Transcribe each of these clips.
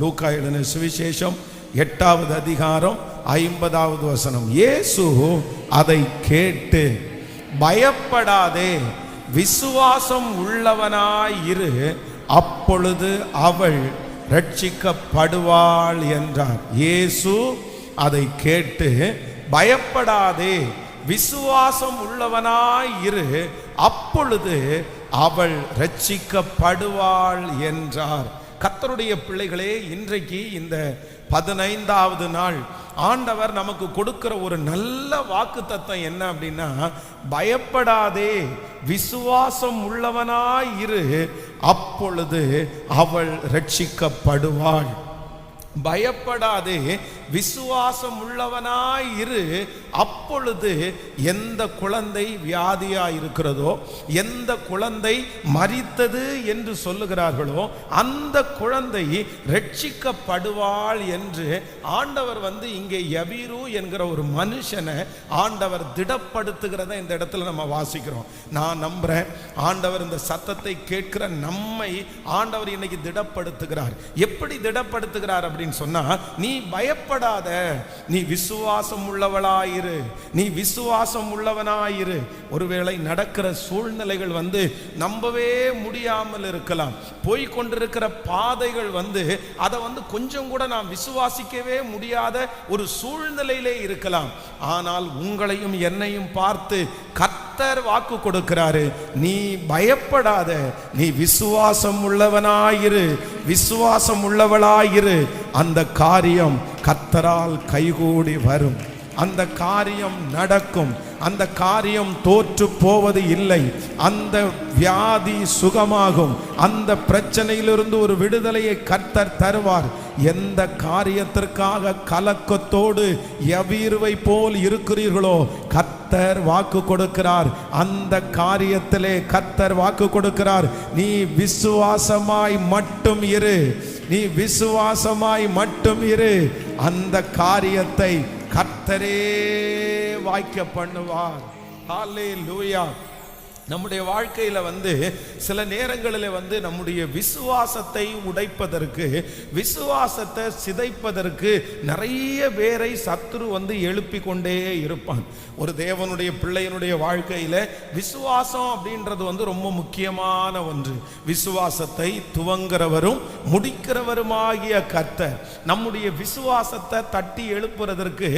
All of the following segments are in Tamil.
லூக்கா எழுதின சுவிசேஷம் 8வது அதிகாரம் 50வது வசனம். இயேசு அதை கேட்டு, பயப்படாதே, விசுவாசம் உள்ளவனாயிரு, அப்பொழுது அவள் ரட்சிக்கப்படுவாள் என்றார். இயேசு அதை கேட்டு, பயப்படாதே, விசுவாசம் உள்ளவனாயிரு, அப்பொழுது அவள் ரட்சிக்கப்படுவாள் என்றார். கர்த்தருடைய பிள்ளைகளே, இன்றைக்கு இந்த 15வது நாள் ஆண்டவர் நமக்கு கொடுக்கிற ஒரு நல்ல வாக்குத்தத்தம் என்ன அப்படின்னா, பயப்படாதே, விசுவாசம் உள்ளவனாயிரு, அப்பொழுது அவள் ரட்சிக்கப்படுவாள். பயப்படாதே, விசுவாசம் உள்ளவனாயிரு, அப்பொழுது எந்த குழந்தை வியாதியாயிருக்கிறதோ, எந்த குழந்தை மரித்தது என்று சொல்லுகிறார்களோ, அந்த குழந்தை ரட்சிக்கப்படுவாள் என்று ஆண்டவர் இங்கே யபீரு என்கிற ஒரு மனுஷனை ஆண்டவர் திடப்படுத்துகிறத இந்த இடத்துல நம்ம வாசிக்கிறோம். நான் நம்புறேன், ஆண்டவர் இந்த சத்தத்தை கேட்கிற நம்மை ஆண்டவர் இன்னைக்கு திடப்படுத்துகிறார். எப்படி திடப்படுத்துகிறார் அப்படின்னு சொன்னா, நீ பயப்படாத, நீ விசுவாசம் உள்ளவளாயிரு, நீ விசுவாசம் உள்ளவனாயிரு. ஒருவேளை நடக்கிற சூழ்நிலைகள் நம்பவே முடியாமல் இருக்கலாம், போய்கொண்டிருக்கிற பாதைகள் அதை கொஞ்சம் கூட நாம் விசுவாசிக்கவே முடியாத ஒரு சூழ்நிலையிலே இருக்கலாம். ஆனால் உங்களையும் என்னையும் பார்த்து கர்த்தர் வாக்கு கொடுக்கிறாரு, நீ பயப்படாத, நீ விசுவாசம் உள்ளவனாயிரு, விசுவாசம் உள்ளவளாயிரு, அந்த காரியம் கர்த்தரால் கைகூடி வரும், அந்த காரியம் நடக்கும், அந்த காரியம் தோற்று போவது இல்லை, அந்த வியாதி சுகமாகும், அந்த பிரச்சனையிலிருந்து ஒரு விடுதலையை கர்த்தர் தருவார். எந்த காரியத்திற்காக கலக்கத்தோடு யபீருவை போல் இருக்கிறீர்களோ, கர்த்தர் வாக்கு கொடுக்கிறார், அந்த காரியத்திலே கர்த்தர் வாக்கு கொடுக்கிறார். நீ விசுவாசமாய் மட்டும் இரு, நீ விசுவாசமாய் மட்டும் இரு, அந்த காரியத்தை கர்த்தரே வாய்க்க பண்ணுவார். ஹல்லேலூயா. நம்முடைய வாழ்க்கையில சில நேரங்களில் நம்முடைய விசுவாசத்தை உடைப்பதற்கு, விசுவாசத்தை சிதைப்பதற்கு நிறைய பேரை சத்துரு எழுப்பி கொண்டே இருப்பான். ஒரு தேவனுடைய பிள்ளையினுடைய வாழ்க்கையில விசுவாசம் அப்படின்றது ரொம்ப முக்கியமான ஒன்று. விசுவாசத்தை துவங்குறவரும் முடிக்கிறவருமாகிய கர்த்தர் நம்முடைய விசுவாசத்தை தட்டி எழுப்புறதற்கு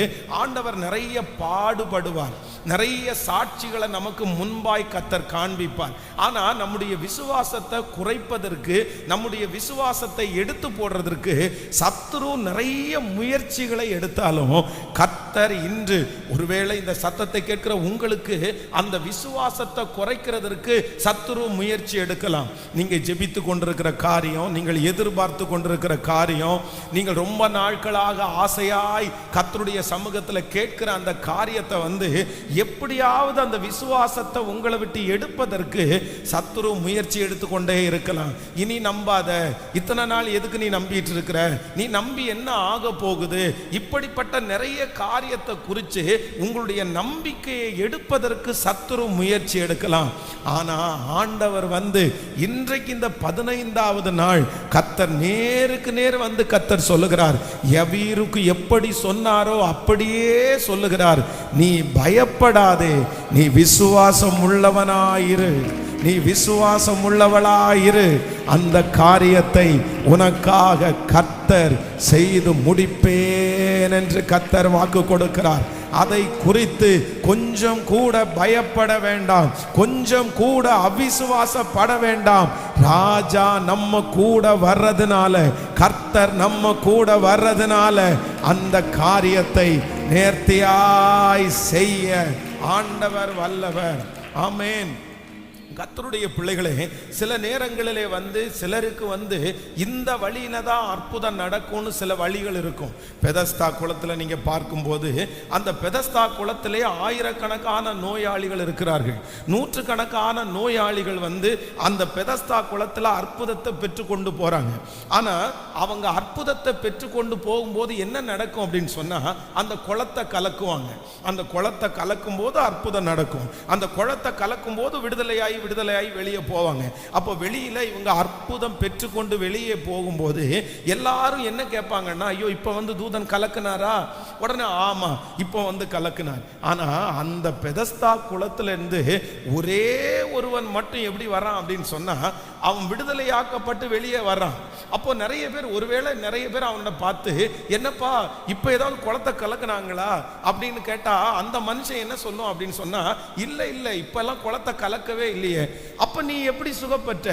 ஆண்டவர் நிறைய பாடுபடுவார், நிறைய சாட்சிகளை நமக்கு முன்பாய் கர்த்தர் காண்பிப்பார். ஆனா நம்முடைய விசுவாசத்தை குறைப்பதற்கு, நம்முடைய விசுவாசத்தை எடுத்து போடுறதற்கு சத்துரு நிறைய முயற்சிகளை எடுத்தாலும், கர்த்தர் இன்று ஒருவேளை இந்த சத்தத்தை கேட்கிற உங்களுக்கு அந்த விசுவாசத்தை குறைக்கிறதற்கு சத்துரு முயற்சி எடுக்கலாம். நீங்க ஜெபித்து கொண்டிருக்கிற காரியம், நீங்கள் எதிர்பார்த்து கொண்டிருக்கிற காரியம், நீங்கள் ரொம்ப நாட்களாக ஆசையாய் கர்த்தருடைய சமூகத்தில் கேட்கிற அந்த காரியத்தை எப்படியாவது அந்த விசுவாசத்தை உங்களை விட்டு எடுப்பதற்கு சத்துரு முயற்சி எடுத்துக்கொண்டே இருக்கலாம். இனி நம்பாத, இத்தனை நாள் எதுக்கு நீ நம்பிட்டு இருக்கிற, நீ நம்பி என்ன ஆக போகுது, இப்படிப்பட்ட நிறைய காரியத்தை குறித்து உங்களுடைய நம்பிக்கையை எடுப்பதற்கு சத்துரு முயற்சி எடுக்கலாம். ஆனா ஆண்டவர் இன்றைக்கு இந்த 15வது நாள் கர்த்தர் நேருக்கு நேர் கர்த்தர் சொல்லுகிறார், யபீருக்கு எப்படி சொன்னாரோ அப்படியே சொல்லுகிறார், நீ பயப்படாதே, நீ விசுவாசம் உள்ளவனாயிரு, நீ விசுவாசம் உள்ளவளாயிரு, அந்த காரியத்தை உனக்காக கர்த்தர் செய்து முடிப்பேன் என்று கர்த்தர் வாக்கு கொடுக்கிறார். அதை குறித்து கொஞ்சம் கூட பயப்பட வேண்டாம், கொஞ்சம் கூட அவிசுவாசப்பட வேண்டாம். ராஜா நம்ம கூட வர்றதுனால, கர்த்தர் நம்ம கூட வர்றதுனால அந்த காரியத்தை நேர்த்தியாய் செய்ய ஆண்டவர் வல்லவர். ஆமென். கர்த்தருடைய பிள்ளைகளே, சில நேரங்களிலே சிலருக்கு இந்த வழியில தான் அற்புதம் நடக்கும்னு சில வழிகள் இருக்கும். பெதஸ்தா குளத்தில் நீங்க பார்க்கும்போது, அந்த பெதஸ்தா குளத்திலே ஆயிரக்கணக்கான நோயாளிகள் இருக்கிறார்கள். நூற்றுக்கணக்கான நோயாளிகள் அந்த பெதஸ்தா குளத்தில் அற்புதத்தை பெற்றுக்கொண்டு போறாங்க. ஆனா அவங்க அற்புதத்தை பெற்றுக்கொண்டு போகும்போது என்ன நடக்கும் அப்படின்னு சொன்னா, அந்த குளத்தை கலக்குவாங்க. அந்த குளத்தை கலக்கும் போது அற்புதம் நடக்கும், அந்த குளத்தை கலக்கும் போது விடுதலையாகி விடுதலையாகி வெளியே போவாங்க. அப்போ வெளியில இவங்க அற்புதம் பெற்றுக்கொண்டு வெளியே போகும்போது எல்லாரும் என்ன கேட்பாங்கன்னா, ஐயோ இப்போ வந்து தூதன் கலக்குனாரா? உடனே ஆமா இப்போ வந்து கலக்குனார். ஆனா அந்த பெதஸ்தா குளத்துல இருந்து ஒரே ஒருவன் மட்டும் எப்படி வரான் அப்படின்னு சொன்னா, அவன் விடுதலையாக்கப்பட்டு வெளியே வர்றான். அப்போ நிறைய பேர், ஒருவேளை நிறைய பேர் அவனை பார்த்து, என்னப்பா இப்போ ஏதாவது குளத்தை கலக்குனாங்களா அப்படின்னு கேட்டா, அந்த மனுஷன் என்ன சொல்லும் அப்படின்னு சொன்னா, இல்லை இல்லை இப்பெல்லாம் குளத்தை கலக்கவே இல்லையே. அப்ப நீ எப்படி சுகப்பட்ட?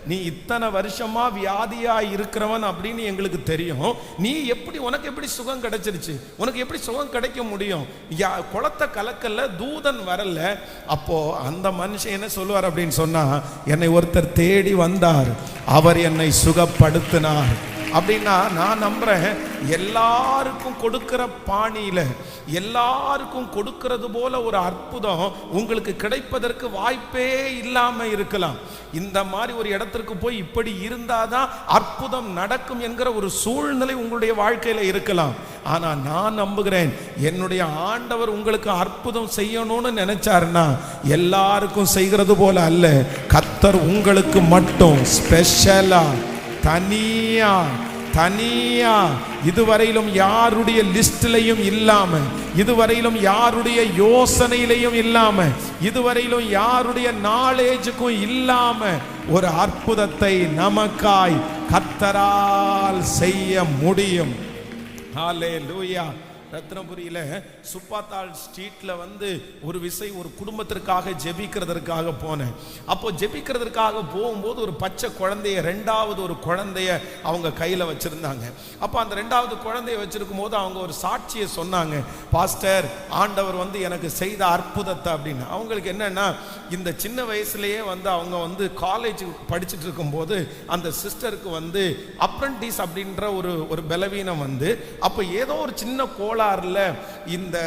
நீ இத்தனை வருஷமா வியாதியா இருக்கிறவன் அப்படின்னு எங்களுக்கு தெரியும். நீ எப்படி, உனக்கு எப்படி சுகம் கிடைச்சிருச்சு? உனக்கு எப்படி சுகம் கிடைக்க முடியும்? குளத்தை கலக்கல, தூதன் வரல. அப்போ அந்த மனுஷன் என்ன சொல்லுவார் அப்படின்னு சொன்னா, என்னை ஒருத்தர் தேடி வந்தார், அவர் என்னை சுகப்படுத்தினார் அப்படின்னா நான் நம்புறேன். எல்லாருக்கும் கொடுக்கிற பாணியில, எல்லாருக்கும் கொடுக்கிறது போல ஒரு அற்புதம் உங்களுக்கு கிடைப்பதற்கு வாய்ப்பே இல்லாம இருக்கலாம். இந்த மாதிரி ஒரு இடத்திற்கு போய் இப்படி இருந்தாதான் அற்புதம் நடக்கும் என்கிற ஒரு சூழ்நிலை உங்களுடைய வாழ்க்கையில இருக்கலாம். ஆனா நான் நம்புகிறேன், என்னுடைய ஆண்டவர் உங்களுக்கு அற்புதம் செய்யணும்னு நினைச்சாருன்னா எல்லாருக்கும் செய்கிறது போல அல்ல, கர்த்தர் உங்களுக்கு மட்டும் ஸ்பெஷலா தனியா இதுவரையிலும் யாருடைய லிஸ்ட்லையும் இல்லாம, இதுவரையிலும் யாருடைய யோசனையிலையும் இல்லாம, இதுவரையிலும் யாருடைய நாலேஜுக்கும் இல்லாம ஒரு அற்புதத்தை நமக்காய் கர்த்தரால் செய்ய முடியும். ஹல்லேலூயா. ரத்னபுரியில சுப்பாத்தாள் ஸ்ட்ரீட்ல வந்து ஒரு விசை ஒரு குடும்பத்திற்காக ஜெபிக்கிறதற்காக போனேன். அப்போ ஜெபிக்கிறதற்காக போகும்போது ஒரு பச்சை குழந்தைய, ரெண்டாவது ஒரு குழந்தைய அவங்க கையில வச்சிருந்தாங்க. அப்போ அந்த ரெண்டாவது குழந்தைய வச்சிருக்கும் போது அவங்க ஒரு சாட்சியை சொன்னாங்க, பாஸ்டர் ஆண்டவர் வந்து எனக்கு செய்த அற்புதத்தை அப்படின்னு. அவங்களுக்கு என்னன்னா, இந்த சின்ன வயசுலயே வந்து அவங்க வந்து காலேஜ் படிச்சுட்டு இருக்கும்போது அந்த சிஸ்டருக்கு வந்து அப்ரண்டிஸ் அப்படின்ற ஒரு பலவீனம் வந்து, அப்போ ஏதோ ஒரு சின்ன கோளாறுல இந்த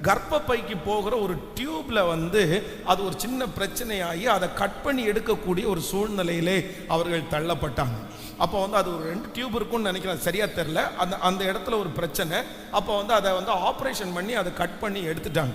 கர்ப்பப்பைக்கு போகிற ஒரு டியூப்ல வந்து அது ஒரு சின்ன பிரச்சனையாகி அதை கட் பண்ணி எடுக்கக்கூடிய ஒரு சூழ்நிலையிலே அவர்கள் தள்ளப்பட்டாங்க. அப்போ வந்து அது ஒரு 2 டியூப் இருக்கும்னு நினைக்கிறேன், சரியா தெரியல. அந்த இடத்துல ஒரு பிரச்சனை. அப்போ வந்து அதை வந்து ஆப்ரேஷன் பண்ணி அதை கட் பண்ணி எடுத்துட்டாங்க.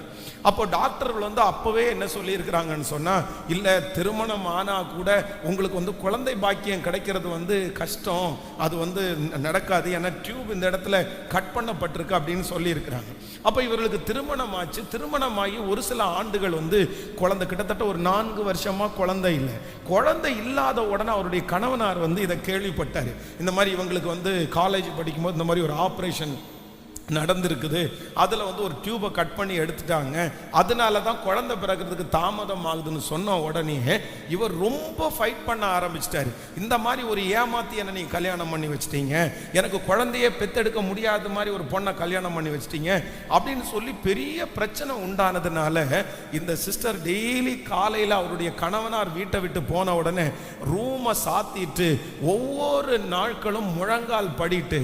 அப்போ டாக்டர்கள் வந்து அப்பவே என்ன சொல்லியிருக்கிறாங்கன்னு சொன்னா, இல்லை திருமணம் ஆனா கூட உங்களுக்கு வந்து குழந்தை பாக்கியம் கிடைக்கிறது வந்து கஷ்டம், அது வந்து நடக்காது, ஏன்னா டியூப் இந்த இடத்துல கட் பண்ணப்பட்டிருக்கு அப்படின்னு சொல்லியிருக்கிறாங்க. அப்போ இவர்களுக்கு திருமணம் ஆச்சு. திருமணமாகி ஒரு சில ஆண்டுகள் வந்து குழந்தை, கிட்டத்தட்ட ஒரு 4 வருஷமா குழந்தை இல்லை. குழந்தை இல்லாத உடனே அவருடைய கணவனார் வந்து இதை கேள்விப்பட்டார். இந்த மாதிரி இவங்களுக்கு வந்து காலேஜ் படிக்கும்போது இந்த மாதிரி ஒரு ஆப்ரேஷன் நடந்திருக்குது, அதில் வந்து ஒரு டியூபை கட் பண்ணி எடுத்துட்டாங்க, அதனால தான் குழந்தை பிறக்கிறதுக்கு தாமதம் ஆகுதுன்னு சொன்ன உடனே இவர் ரொம்ப ஃபைட் பண்ண ஆரம்பிச்சிட்டாரு. இந்த மாதிரி ஒரு ஏமாத்தி என்னை நீங்கள் கல்யாணம் பண்ணி வச்சிட்டீங்க, எனக்கு குழந்தையே பெத்தெடுக்க முடியாத மாதிரி ஒரு பொண்ணை கல்யாணம் பண்ணி வச்சிட்டீங்க அப்படின்னு சொல்லி பெரிய பிரச்சனை உண்டானதுனால இந்த சிஸ்டர் டெய்லி காலையில் அவருடைய கணவனார் வீட்டை விட்டு போன உடனே ரூமை சாத்திட்டு ஒவ்வொரு நாட்களும் முழங்கால் படிட்டு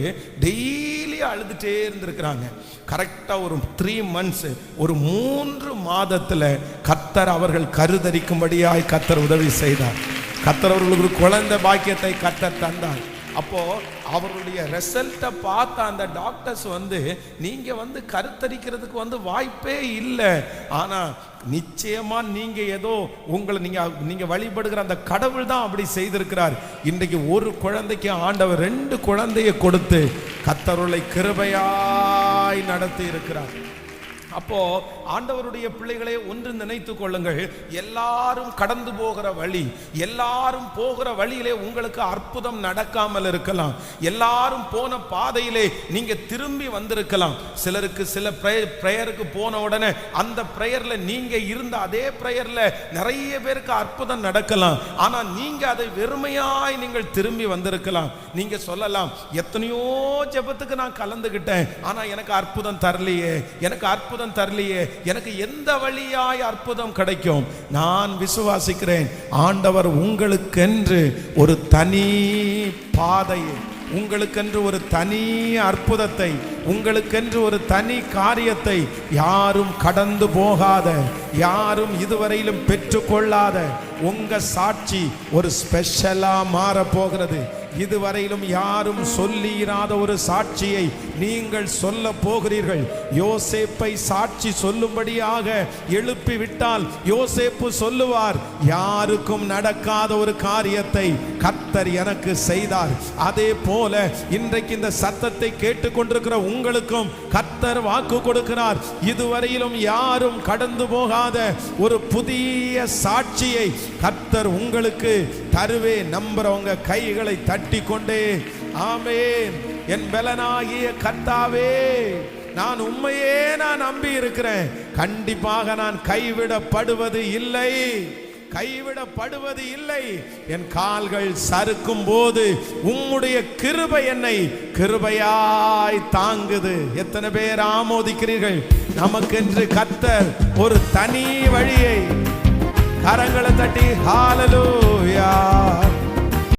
டெய்லி அழுதுட்டே இருந்திருக்கிறாங்க. கரெக்டா ஒரு 3 months, ஒரு 3 மாதத்துல கர்த்தர் அவர்கள் கருதரிக்கும்படியாய் கர்த்தர் உதவி செய்தார். கர்த்தர் அவர்களுக்கு குழந்தை பாக்கியத்தை கர்த்தர் தந்தார். அப்போ அவருடைய ரிசல்ட்டை பார்த்த அந்த டாக்டர்ஸ் வந்து, நீங்க வந்து கருத்தரிக்கிறதுக்கு வந்து வாய்ப்பே இல்லை, ஆனா நிச்சயமா நீங்க ஏதோ உங்களை நீங்க வழிபடுகிற அந்த கடவுள் தான் அப்படி செய்திருக்கிறார். இன்றைக்கு ஒரு குழந்தைக்கு ஆண்டவர் 2 குழந்தையை கொடுத்து கர்த்தருளை கிருபையாய் நடத்தி இருக்கிறார். அப்போ ஆண்டவருடைய பிள்ளைகளை ஒன்று நினைத்து கொள்ளுங்கள், எல்லாரும் கடந்து போகிற வழி, எல்லாரும் போகிற வழியிலே உங்களுக்கு அற்புதம் நடக்காமல் இருக்கலாம், எல்லாரும் போன பாதையிலே நீங்க திரும்பி வந்திருக்கலாம். சிலருக்கு சில பிரேயருக்கு போன உடனே அந்த பிரேயர்ல நீங்க இருந்த அதே பிரேயர்ல நிறைய பேருக்கு அற்புதம் நடக்கலாம். ஆனா நீங்க அதை வெறுமையாய் நீங்கள் திரும்பி வந்திருக்கலாம். நீங்க சொல்லலாம், எத்தனையோ ஜெபத்துக்கு நான் கலந்துகிட்டேன், ஆனா எனக்கு அற்புதம் தரலையே, எனக்கு அற்புதம் தரலையே, எனக்கு எந்த வழியாய் அற்புதம் கிடைக்கும்? நான் விசுவாசிக்கிறேன், ஆண்டவர் உங்களுக்கென்று ஒரு தனி பாதையை, உங்களுக்கென்று ஒரு தனி அற்புதத்தை, உங்களுக்கென்று ஒரு தனி காரியத்தை, யாரும் கடந்து போகாத, யாரும் இதுவரையிலும் பெற்றுக்கொள்ளாத உங்க சாட்சி ஒரு ஸ்பெஷலா மாற போகிறது. இதுவரையிலும் யாரும் சொல்லியிராத ஒரு சாட்சியை நீங்கள் சொல்ல போகிறீர்கள். யோசேப்பை சாட்சி சொல்லும்படியாக எழுப்பி விட்டால் யோசேப்பு சொல்லுவார், யாருக்கும் நடக்காத ஒரு காரியத்தை கர்த்தர் எனக்கு செய்தார். அதே போல இன்றைக்கு இந்த சத்தத்தை கேட்டுக்கொண்டிருக்கிற உங்களுக்கும் கர்த்தர் வாக்கு கொடுக்கிறார். இதுவரையிலும் யாரும் கடந்து போகாத ஒரு புதிய சாட்சியை கர்த்தர் உங்களுக்கு தருவே. நம்புறவங்க கைகளை தட்டி கொண்டே ஆமென். என் பலனாகிய கர்த்தாவே, நான் உம்மையே நம்பி இருக்கிறேன். கண்டிப்பாக நான் கைவிடப்படுவது இல்லை, கைவிடப்படுவது இல்லை. என் கால்கள் சறுக்கும் போது உம்முடைய கிருபை என்னை கிருபையாய் தாங்குது. எத்தனை பேர் ஆமோதிக்கிறீர்கள்? நமக்கென்று கர்த்தர் ஒரு தனி வழியை. கரங்களை தட்டி ஹalleluya.